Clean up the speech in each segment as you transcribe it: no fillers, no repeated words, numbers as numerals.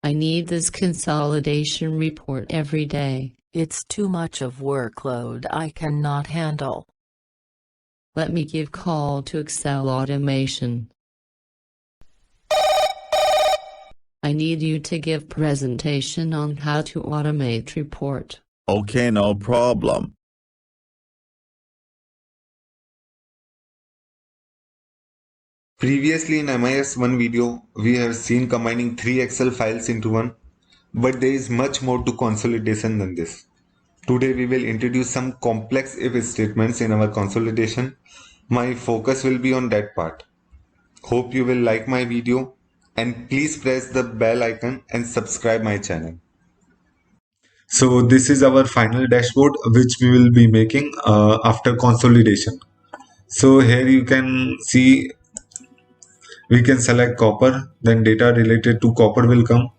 I need this consolidation report every day. It's too much of workload I cannot handle. Let me give call to Excel Automation. I need you to give presentation on how to automate report. Okay, no problem. Previously in MIS1 video, we have seen combining 3 Excel files into one, but there is much more to consolidation than this. Today we will introduce some complex if statements in our consolidation. My focus will be on that part. Hope you will like my video and please press the bell icon and subscribe my channel. So this is our final dashboard which we will be making after consolidation. So here you can see we can select copper, then data related to copper will come.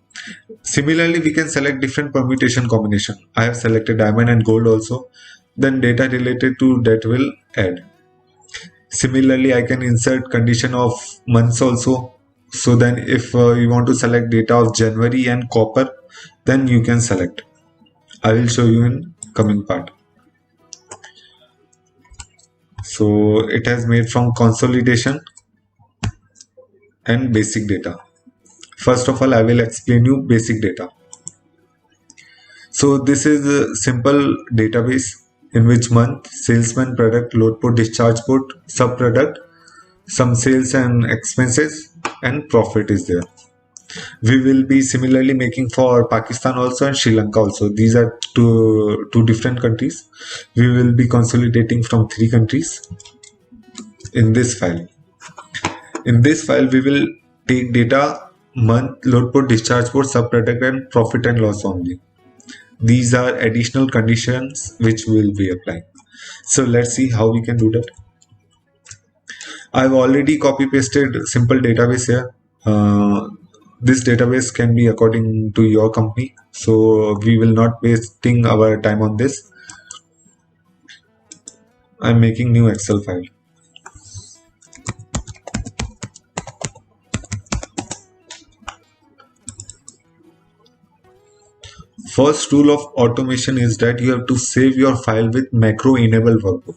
Similarly, we can select different permutation combination. I have selected diamond and gold also. Then data related to that will add. Similarly, I can insert condition of months also. So then if you want to select data of January and copper, then you can select. I will show you in coming part. So it has made from consolidation and basic data. First of all, I will explain you basic data. So this is a simple database in which month, salesman, product, load port, discharge port, subproduct, some sales and expenses, and profit is there. We will be similarly making for Pakistan also and Sri Lanka also. These are two different countries. We will be consolidating from 3 countries in this file. In this file, we will take data, month, load port, discharge port, subproduct, and profit and loss only. These are additional conditions which we will be applying. So let's see how we can do that. I've already copy pasted simple database here. This database can be according to your company. So we will not wasting our time on this. I'm making new Excel file. First rule of automation is that you have to save your file with macro enabled workbook.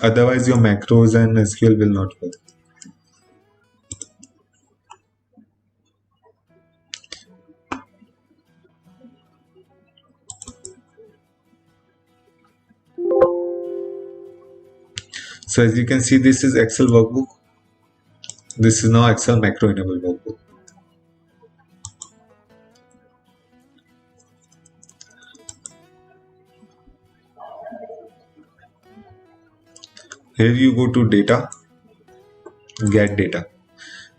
Otherwise your macros and SQL will not work. So as you can see, this is Excel workbook. This is now Excel macro enabled workbook. Here you go to data, get data.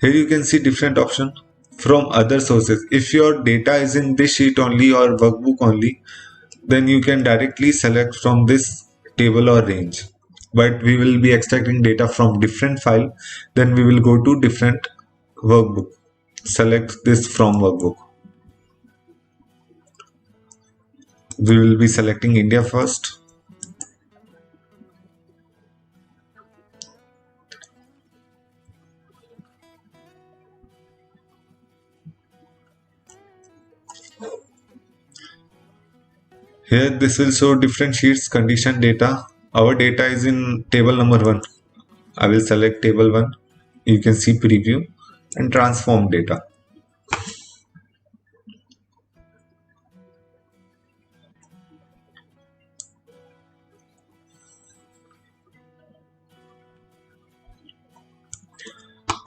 Here you can see different option from other sources. If your data is in this sheet only or workbook only, then you can directly select from this table or range. But we will be extracting data from different file, then we will go to different workbook. Select this from workbook. We will be selecting India first. Here this will show different sheets, condition data. Our data is in table number 1. I will select table 1. You can see preview and transform data.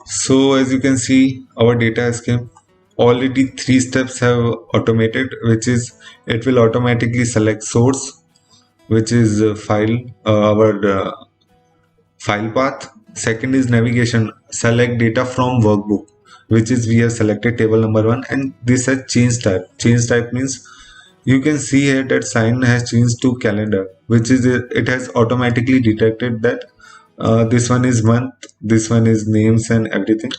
So as you can see, our data has come. Already 3 steps have automated, which is it will automatically select source, which is file, our file path. Second is navigation, select data from workbook, which is we have selected table number 1, and this has change type. Change type means you can see here that sign has changed to calendar, which is it has automatically detected that this one is month, this one is names and everything.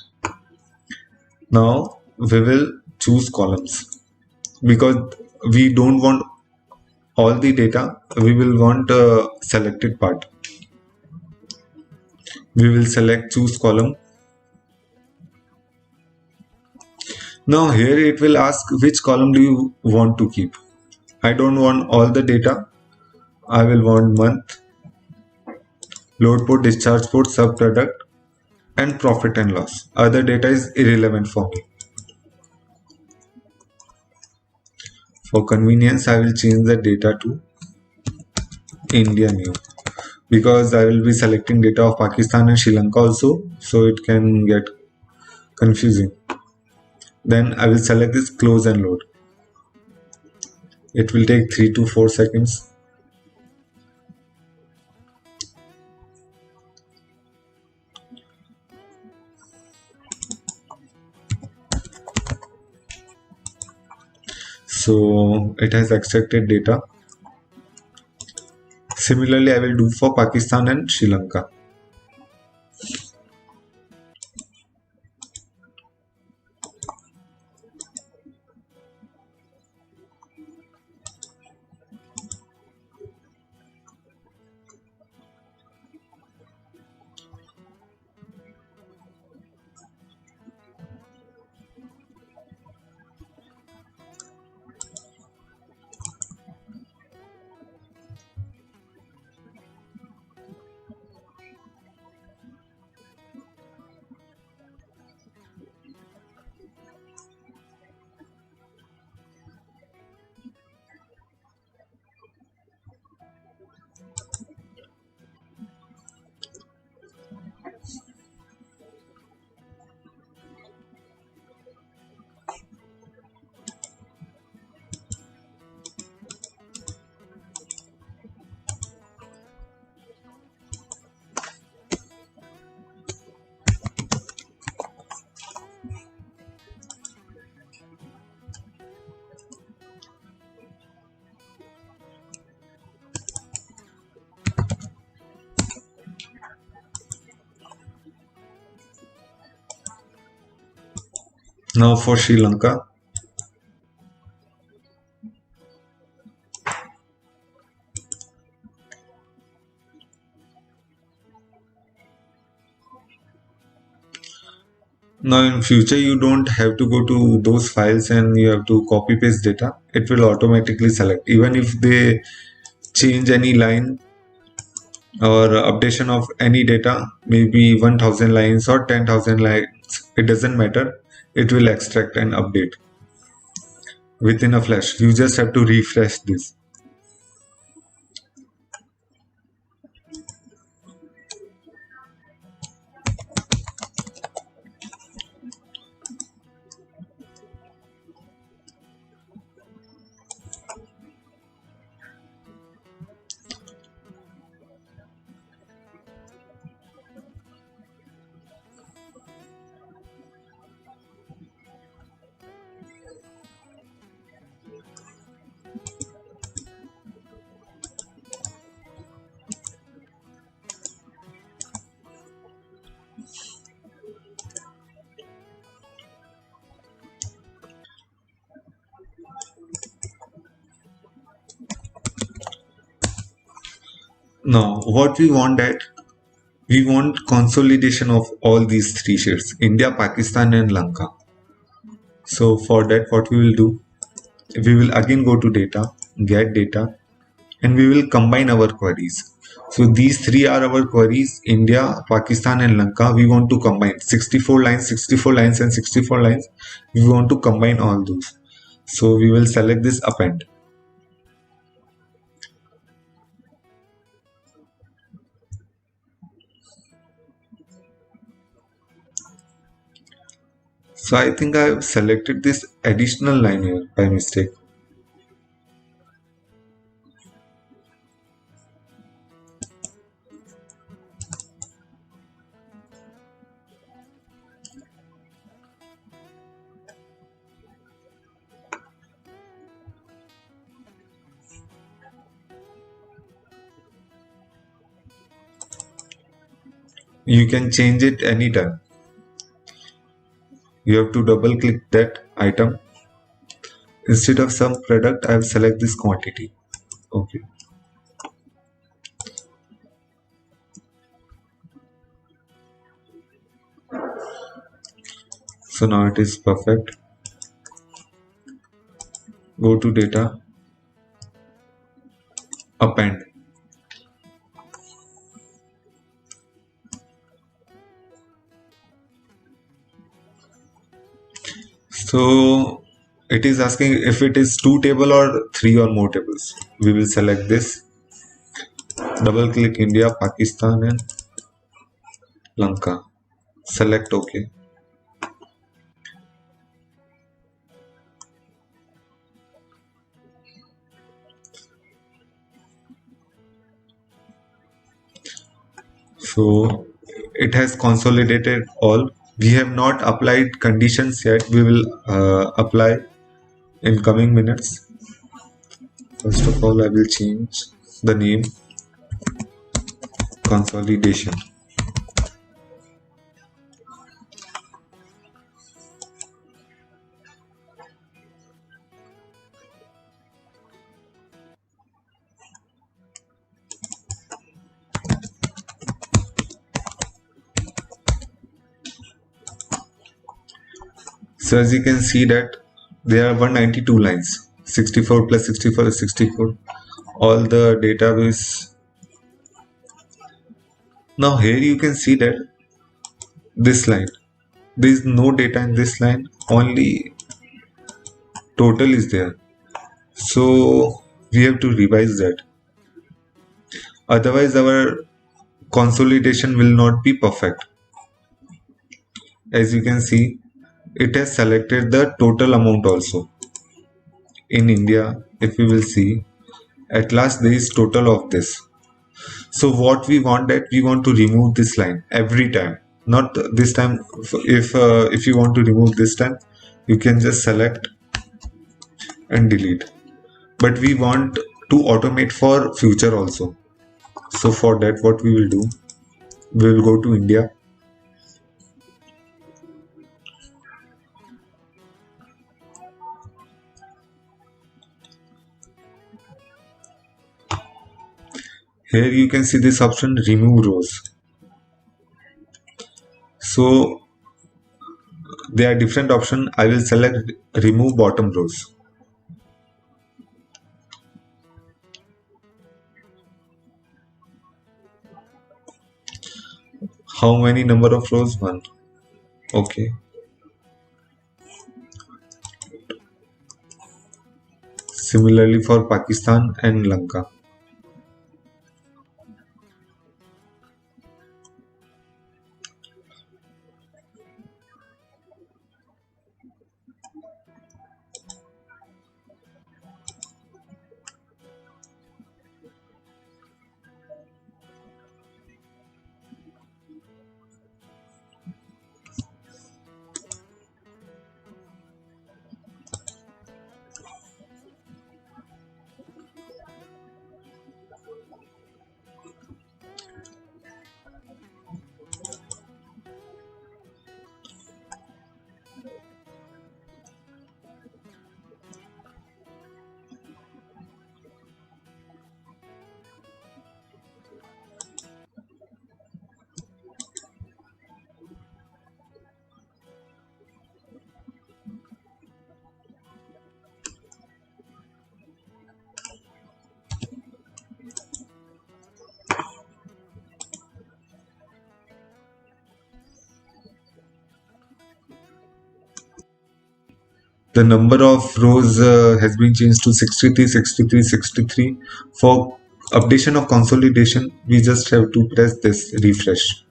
Now we will choose columns because we don't want all the data, we will want a selected part. We will select choose column. Now here it will ask which column do you want to keep. I don't want all the data. I will want month, load port, discharge port, subproduct, and profit and loss. Other data is irrelevant for me. For convenience, I will change the data to India new, because I will be selecting data of Pakistan and Sri Lanka also, so it can get confusing. Then I will select this close and load. It will take 3 to 4 seconds. So it has extracted data. Similarly, I will do for Pakistan and Sri Lanka. Now for Sri Lanka. Now in future you don't have to go to those files and you have to copy paste data. It will automatically select. Even if they change any line or updation of any data, maybe 1000 lines or 10,000 lines, it doesn't matter. It will extract and update within a flash. You just have to refresh this. Now what we want that we want consolidation of all these three sheets, India, Pakistan and Lanka. So for that what we will do, we will again go to data, get data, and we will combine our queries. So these three are our queries, India, Pakistan and Lanka. We want to combine 64 lines, 64 lines and 64 lines. We want to combine all those. So we will select this append. So I think I have selected this additional line here by mistake. You can change it anytime. You have to double click that item. Instead of some product, I will select this quantity. Okay. So now it is perfect. go to data, append. So it is asking if it is 2 table or 3 or more tables. We will select this, double click India, Pakistan and Lanka, select OK. So it has consolidated all. We have not applied conditions yet. We will apply in coming minutes. First of all, I will change the name, consolidation. So as you can see that there are 192 lines, 64 plus 64 is 64. All the database. Now here you can see that this line, there is no data in this line, only total is there. So we have to revise that. Otherwise our consolidation will not be perfect. As you can see, it has selected the total amount also. In India, if we will see, at last there is total of this. So what we want, that we want to remove this line every time, not this time. If you want to remove this time, you can just select and delete, but we want to automate for future also. So for that, what we will do, we will go to India, here you can see this option, remove rows. So there are different options. I will select remove bottom rows. How many number of rows? 1. Okay. Similarly for Pakistan and Lanka. The number of rows has been changed to 63, 63, 63. For updation of consolidation, we just have to press this refresh.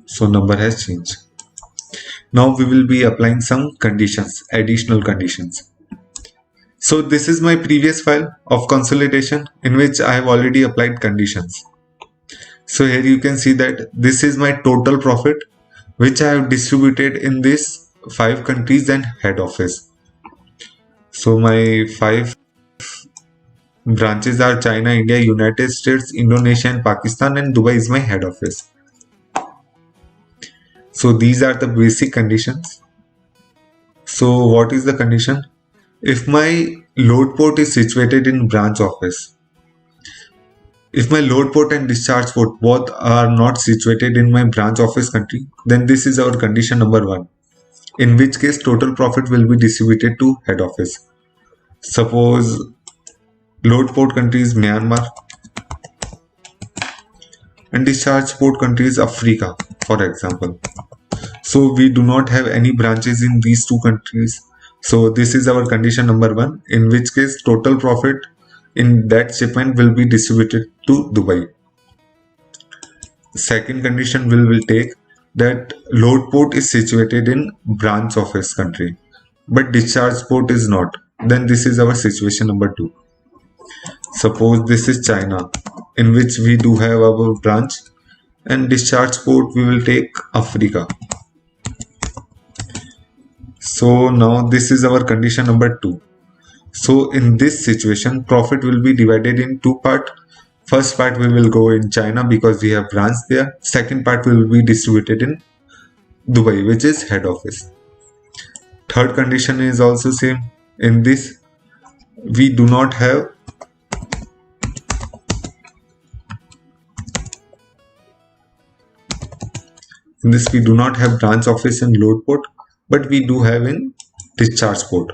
So number has changed. Now we will be applying some conditions, additional conditions. So this is my previous file of consolidation in which I have already applied conditions. So here you can see that this is my total profit which I have distributed in these 5 countries and head office. So my 5 branches are China, India, United States, Indonesia and Pakistan, and Dubai is my head office. So these are the basic conditions. So what is the condition? If my load port is situated in branch office, if my load port and discharge port both are not situated in my branch office country, then this is our condition number 1. in which case total profit will be distributed to head office. Suppose load port country is Myanmar and discharge port country is Africa, for example. So we do not have any branches in these two countries. So this is our condition number 1, in which case total profit in that shipment will be distributed to Dubai. Second condition we will take that load port is situated in branch office country, but discharge port is not. Then this is our situation number 2. Suppose this is China, in which we do have our branch, and discharge port we will take Africa. So now this is our condition number 2. So in this situation, profit will be divided in 2 parts. First part we will go in China because we have branch there. Second part will be distributed in Dubai, which is head office. Third condition is also same. In this we do not have branch office in load port, but we do have in discharge port.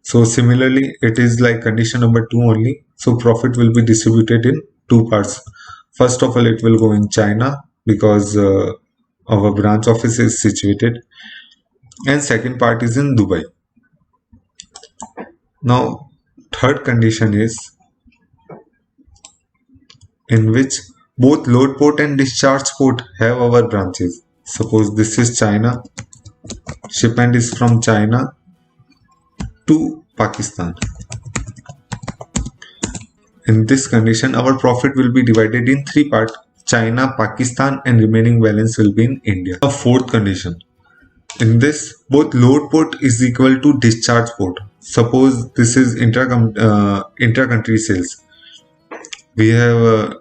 So similarly, it is like condition number 2 only. So profit will be distributed in 2 parts. First of all, it will go in China because our branch office is situated, and second part is in Dubai. Now third condition is in which both load port and discharge port have our branches. Suppose this is China, shipment is from China to Pakistan. In this condition, our profit will be divided in 3 parts: China, Pakistan, and remaining balance will be in India. The fourth condition, in this both load port is equal to discharge port. Suppose this is intra-country sales. We have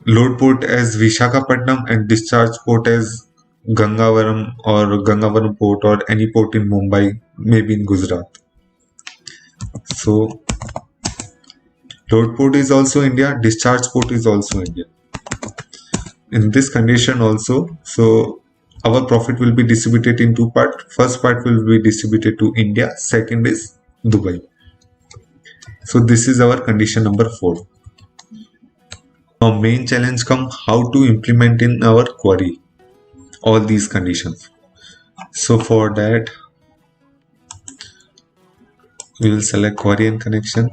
load port as Visakhapatnam and discharge port as Gangavaram or Gangavaram port or any port in Mumbai, maybe in Gujarat. So load port is also India, discharge port is also India. In this condition also, so our profit will be distributed in 2 parts. First part will be distributed to India, second is Dubai. So this is our condition number 4. Now main challenge come how to implement in our query all these conditions. So for that we will select query and connection.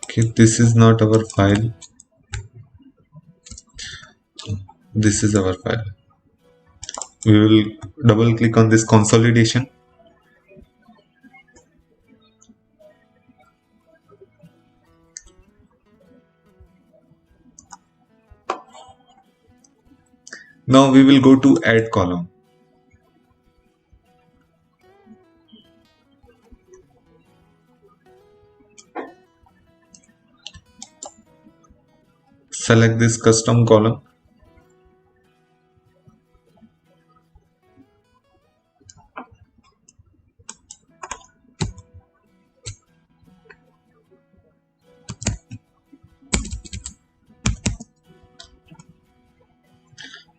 Okay, this is not our file. This is our file. We will double click on this consolidation. Now we will go to add column. Select this custom column.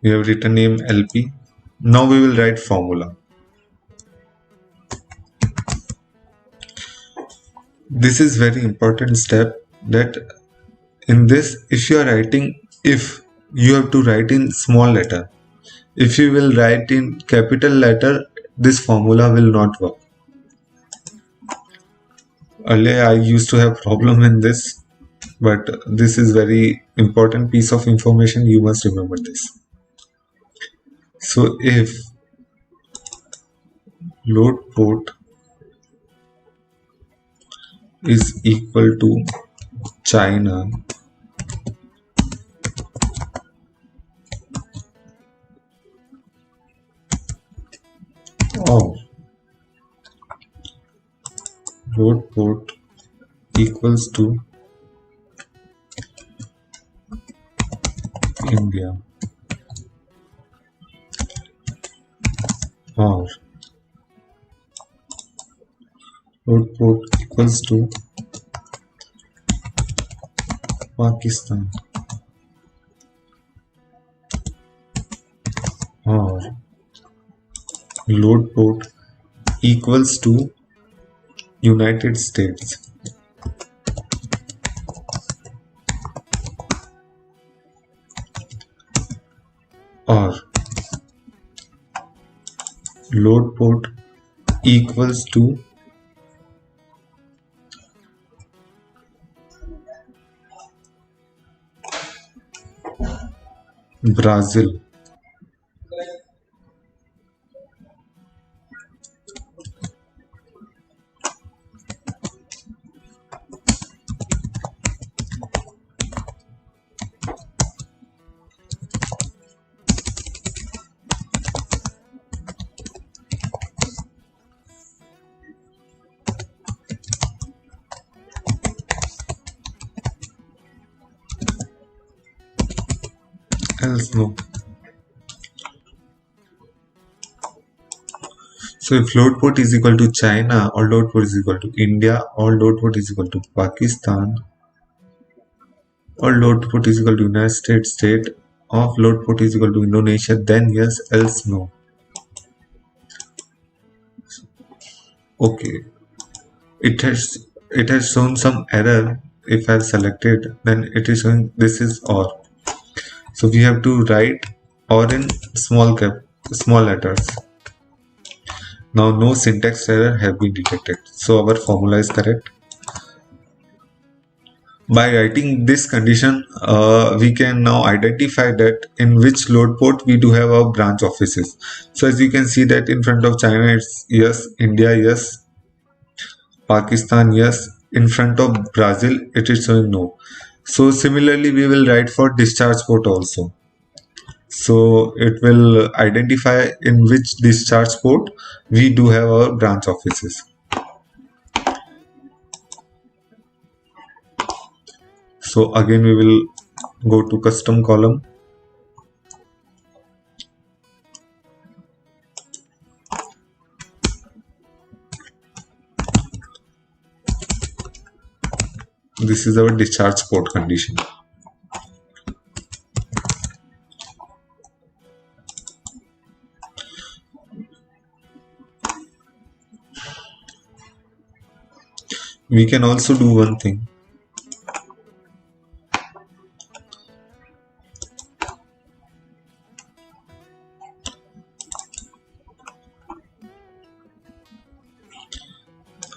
We have written name LP. Now we will write formula. This is very important step, that in this, if you are writing if, you have to write in small letter. If you will write in capital letter, this formula will not work. Earlier I used to have problem in this, but this is very important piece of information, you must remember this. So if load port is equal to China or load port equals to India or load port equals to Pakistan or load port equals to United States. Or load port equals to Brazil. Else no. So if load port is equal to China, or load port is equal to India, or load port is equal to Pakistan, or load port is equal to United States state, of load port is equal to Indonesia, then yes, else no. Okay, it has shown some error. If I've selected, then it is showing this is OR. So we have to write OR in small letters. Now no syntax error have been detected, so our formula is correct. By writing this condition, we can now identify that in which load port we do have our branch offices. So as you can see that in front of China it's yes, India yes, Pakistan yes, in front of Brazil it is showing no. So similarly we will write for discharge port also. So it will identify in which discharge port we do have our branch offices. So again we will go to custom column. This is our discharge port condition. We can also do one thing.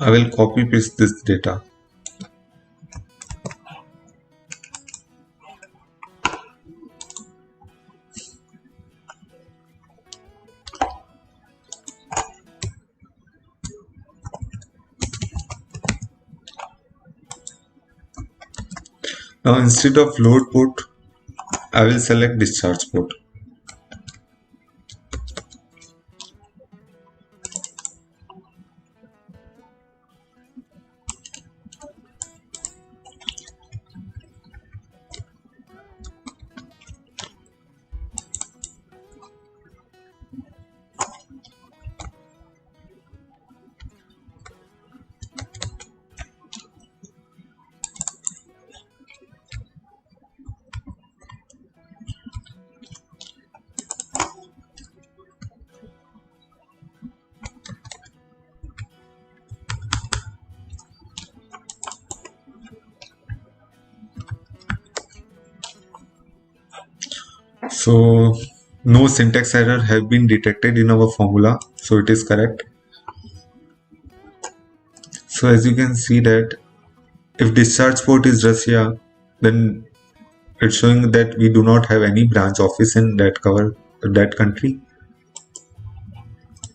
I will copy paste this data. Now instead of load port, I will select discharge port. So no syntax error have been detected in our formula, so it is correct. So as you can see that if discharge port is Russia, then it's showing that we do not have any branch office in that country.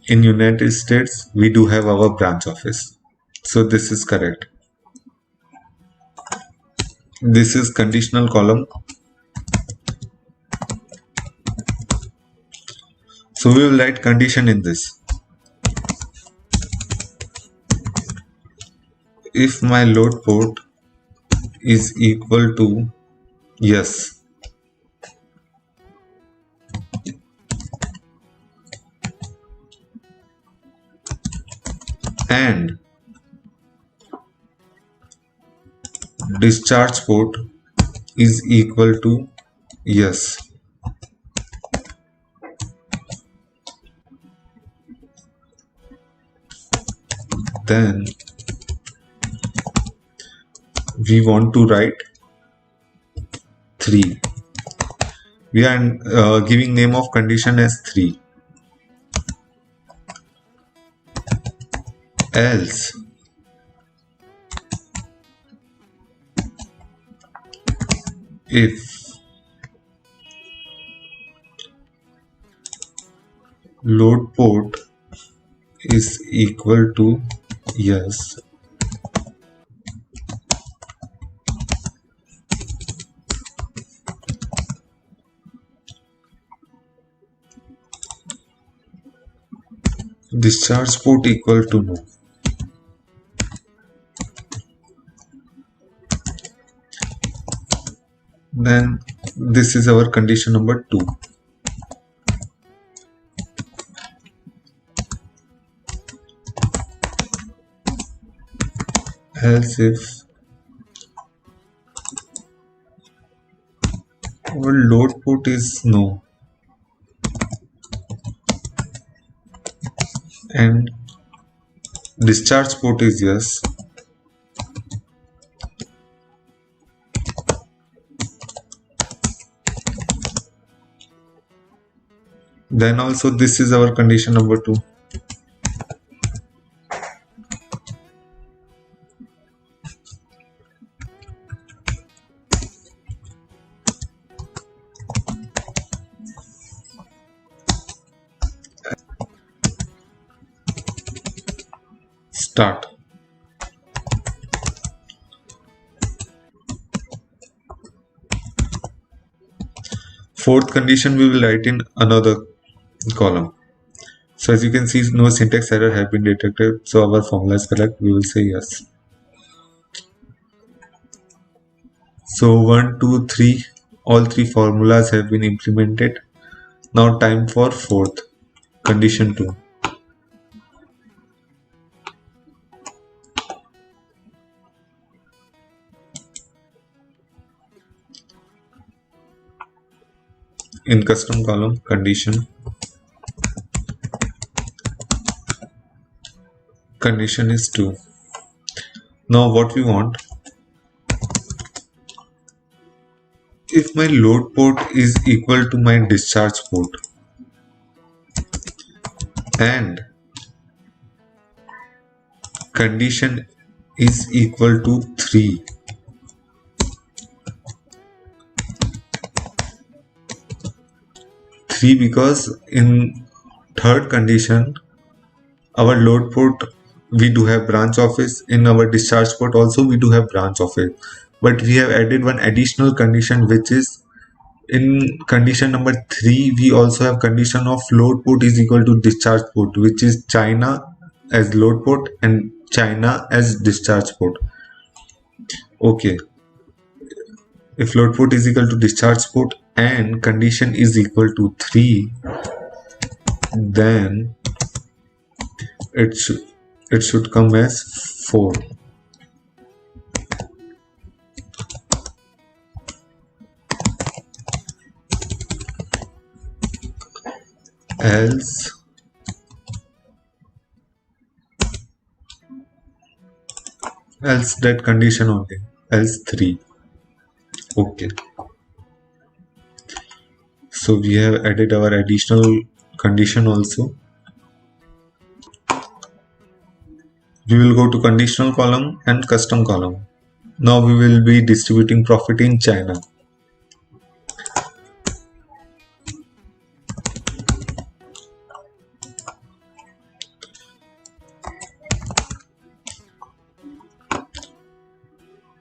In United States, we do have our branch office. So this is correct. This is conditional column. So we will write condition in this. If my load port is equal to yes, and discharge port is equal to yes, then we want to write 3. We are giving name of condition as 3. Else if load port is equal to yes, discharge port equal to no. Then this is our condition number 2. Else if our load port is no and discharge port is yes, then also this is our condition number 2. Start. Fourth condition we will write in another column. So as you can see, no syntax error have been detected, so our formula is correct. We will say yes. So 1, 2, 3, all 3 formulas have been implemented. Now time for fourth, condition 2. In custom column, condition is 2. Now what we want, if my load port is equal to my discharge port and condition is equal to 3, because in third condition our load port we do have branch office, in our discharge port also we do have branch office, but we have added one additional condition, which is in condition number 3 we also have condition of load port is equal to discharge port, which is China as load port and China as discharge port. Okay, if load port is equal to discharge port and condition is equal to 3, then it should come as 4. Else that condition only, else 3. Okay, so we have added our additional condition also. We will go to conditional column and custom column. Now we will be distributing profit in China.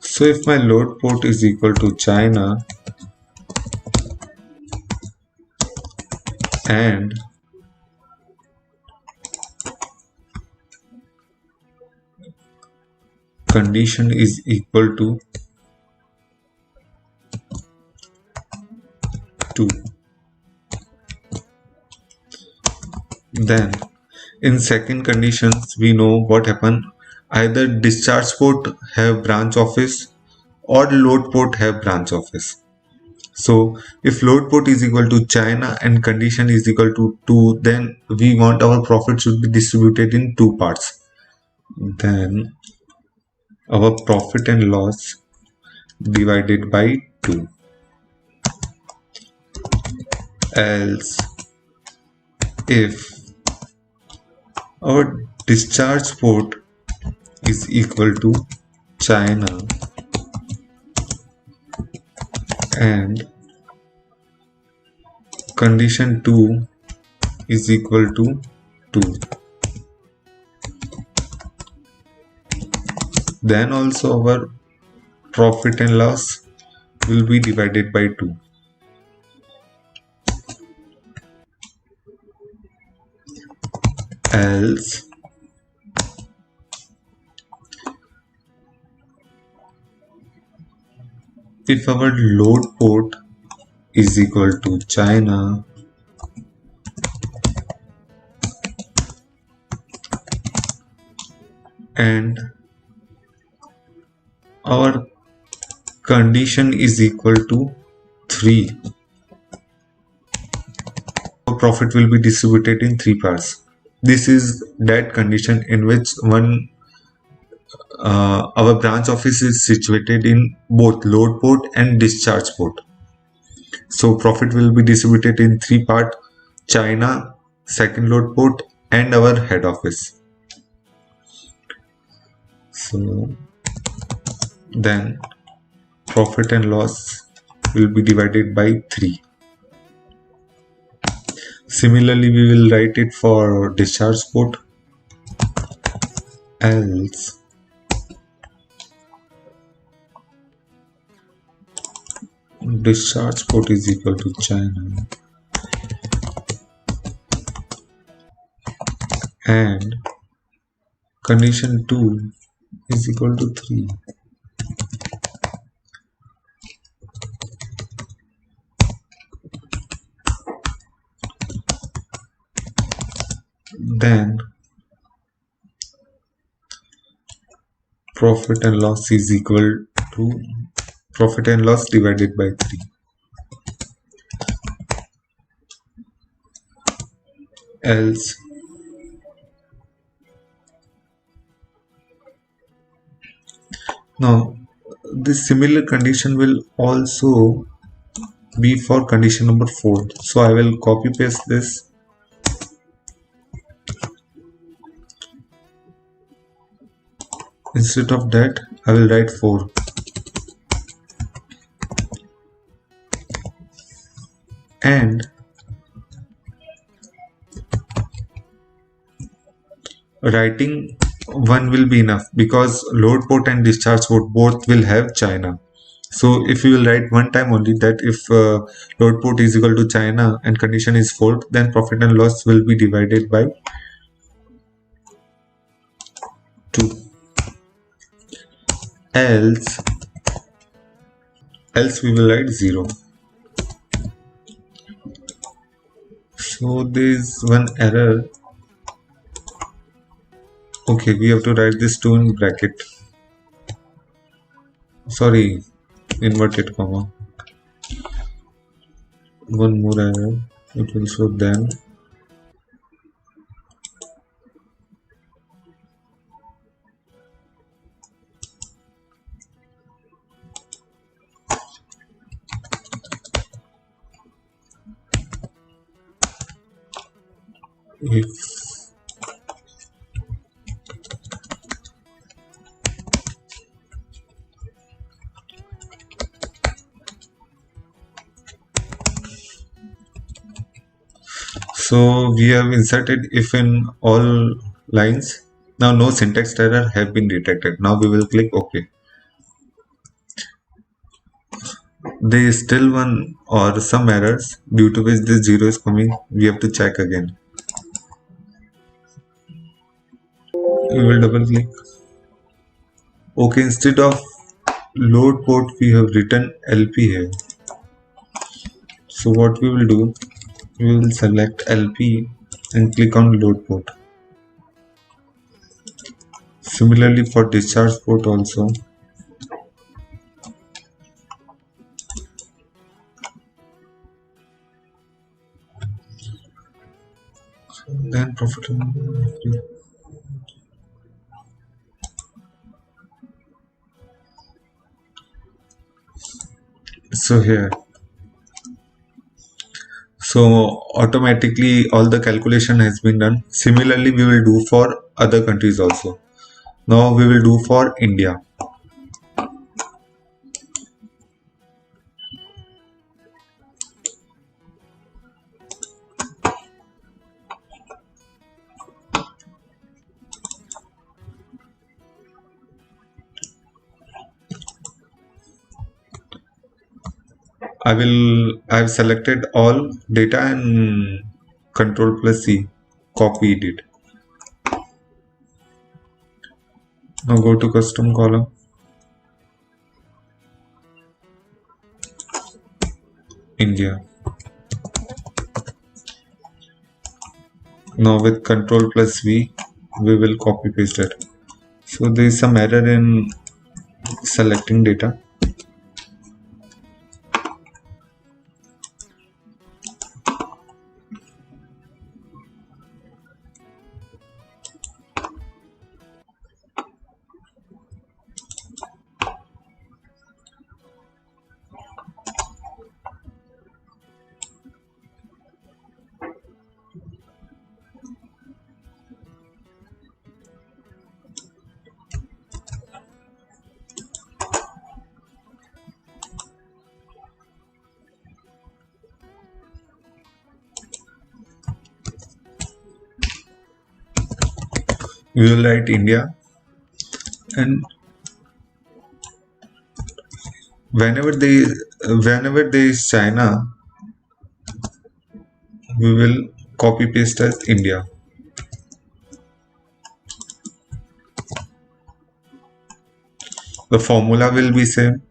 So if my load port is equal to China and condition is equal to 2, then in second conditions we know what happened. Either discharge port have branch office or load port have branch office. So if load port is equal to China and condition is equal to 2, then we want our profit should be distributed in 2 parts. then our profit and loss divided by 2. Else, if our discharge port is equal to China and condition 2 is equal to 2, then also our profit and loss will be divided by 2. Else, if our load port is equal to China and our condition is equal to 3, our profit will be distributed in 3 parts. This is that condition in which our branch office is situated in both load port and discharge port. So profit will be distributed in 3 parts: China, second load port, and our head office. So then profit and loss will be divided by 3. Similarly, we will write it for discharge port. Else, discharge port is equal to China and condition 2 is equal to 3. Then profit and loss is equal to profit and loss divided by 3. Else, now this similar condition will also be for condition number 4. So I will copy paste this. Instead of that, I will write 4. And writing 1 will be enough because load port and discharge port both will have China. So if you will write one time only that if load port is equal to China and condition is 4, then profit and loss will be divided by 2. Else we will write 0. So there is one error. Okay, we have to write this 2 in bracket. Sorry, inverted comma. One more error. It will show then. If so we have inserted if in all lines. Now no syntax error have been detected. Now we will click OK. There is still one or some errors due to which this 0 is coming. We have to check again. We will double click. Okay, instead of load port we have written LP here. So what we will do, we will select LP and click on load port. Similarly for discharge port also. Then profit. So here, so automatically all the calculation has been done. Similarly, we will do for other countries also. Now we will do for India. I've selected all data and Control plus C, copied it. Now go to custom column. India. Now with Control plus V, we will copy paste it. So there is some error in selecting data. We will write India, and whenever there is China, we will copy paste as India. The formula will be same.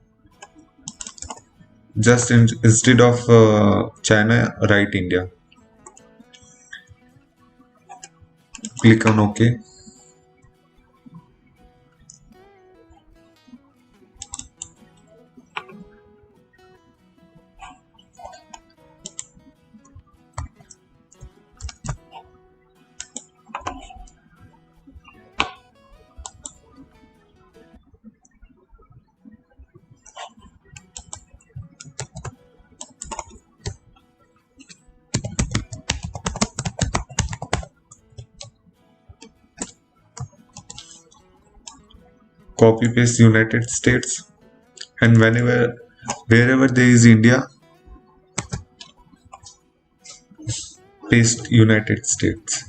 Just instead of China, write India. Click on OK. Copy paste United States, and wherever there is India, paste United States.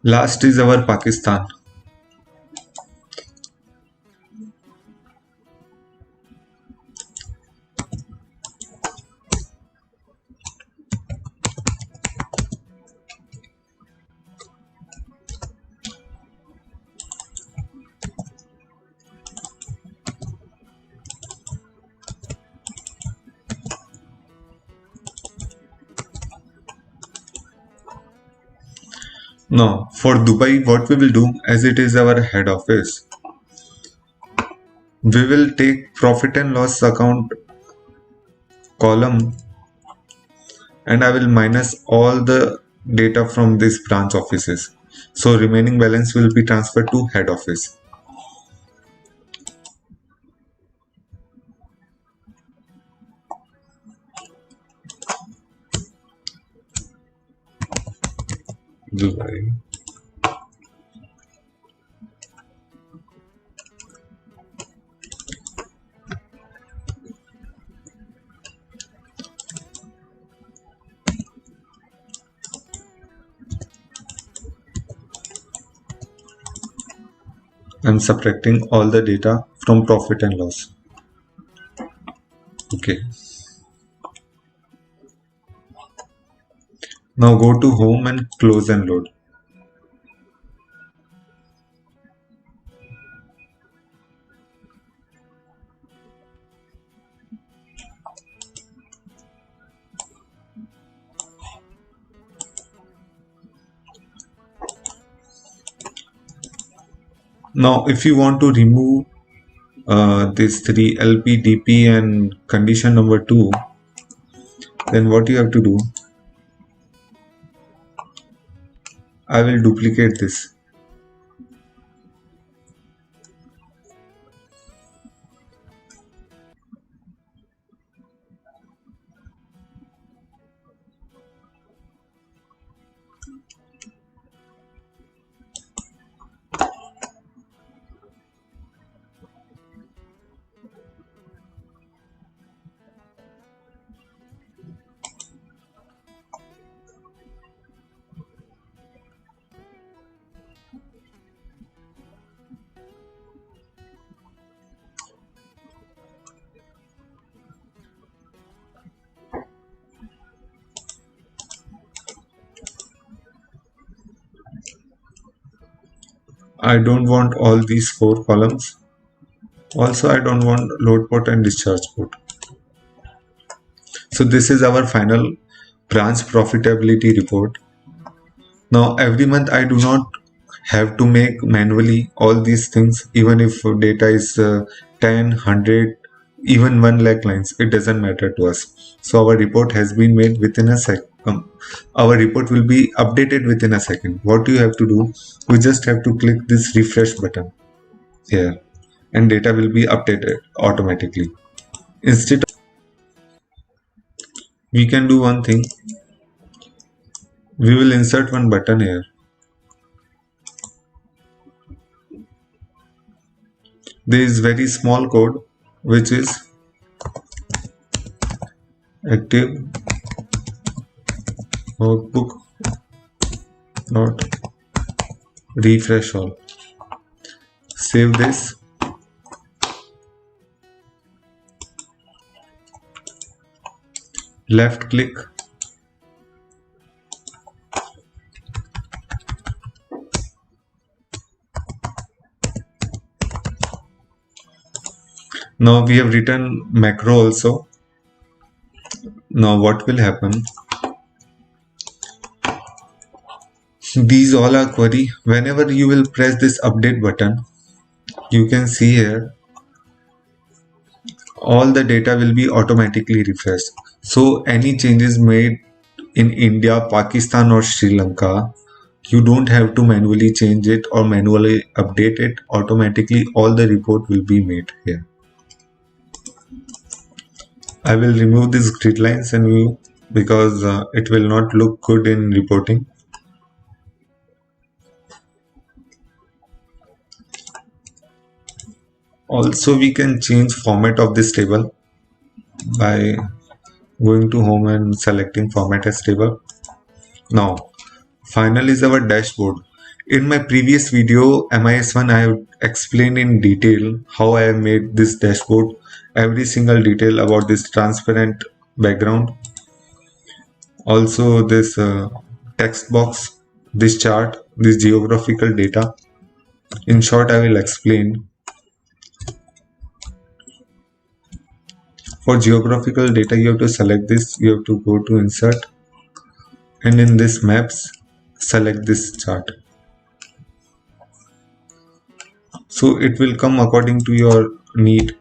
Last is our Pakistan. Now, for Dubai, what we will do, as it is our head office, we will take profit and loss account column, and I will minus all the data from these branch offices. So remaining balance will be transferred to head office. July. I'm subtracting all the data from profit and loss. Okay. Now go to home and close and load. Now if you want to remove this 3 LP, DP and condition number 2, then what you have to do, I will duplicate this. I don't want all these 4 columns. Also, I don't want load port and discharge port. So this is our final branch profitability report. Now every month I do not have to make manually all these things, even if data is 10, 100, even 1 lakh lines, it doesn't matter to us. So our report has been made within a second. Our report will be updated within a second. What you have to do, we just have to click this refresh button here and data will be updated automatically. Instead, we can do one thing. We will insert one button here. There is very small code which is active workbook not refresh all. Save this. Left click. Now we have written macro also. Now what will happen? These all are query. Whenever you will press this update button, you can see here all the data will be automatically refreshed. So any changes made in India, Pakistan or Sri Lanka, you don't have to manually change it or manually update it. Automatically all the report will be made here. I will remove these grid lines and view because it will not look good in reporting. Also, we can change format of this table by going to home and selecting format as table. Now, final is our dashboard. In my previous video, MIS1, I have explained in detail how I have made this dashboard, every single detail about this transparent background. Also this text box, this chart, this geographical data. In short, I will explain. For geographical data, you have to select this, you have to go to insert, and in this maps, select this chart. So it will come according to your need.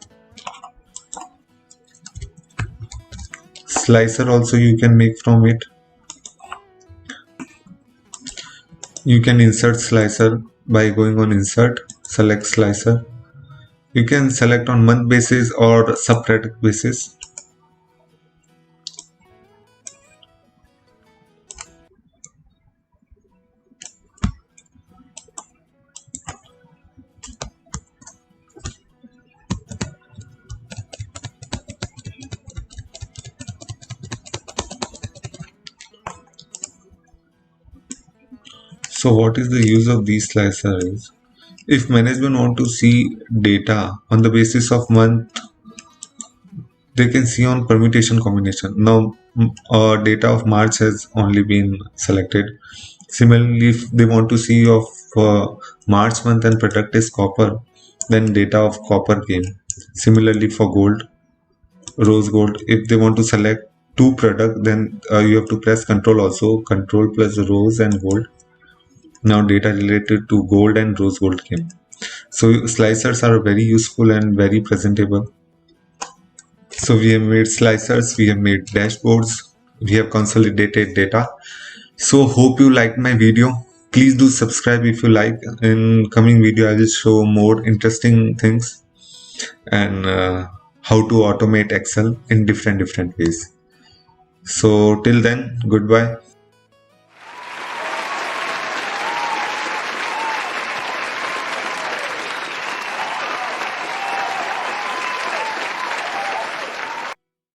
Slicer also you can make from it. You can insert slicer by going on insert, select slicer. You can select on month basis or subtract basis. So what is the use of these slicers? If management want to see data on the basis of month, they can see on permutation combination. Now data of March has only been selected. Similarly, if they want to see of March month and product is copper, then data of copper came. Similarly for gold, rose gold, if they want to select two product, then you have to press control, also control plus rose and gold. Now data related to gold and rose gold came. So slicers are very useful and very presentable. So we have made slicers, we have made dashboards, we have consolidated data. So hope you liked my video. Please do subscribe if you like. In coming video I will show more interesting things and how to automate Excel in different ways. So till then, goodbye.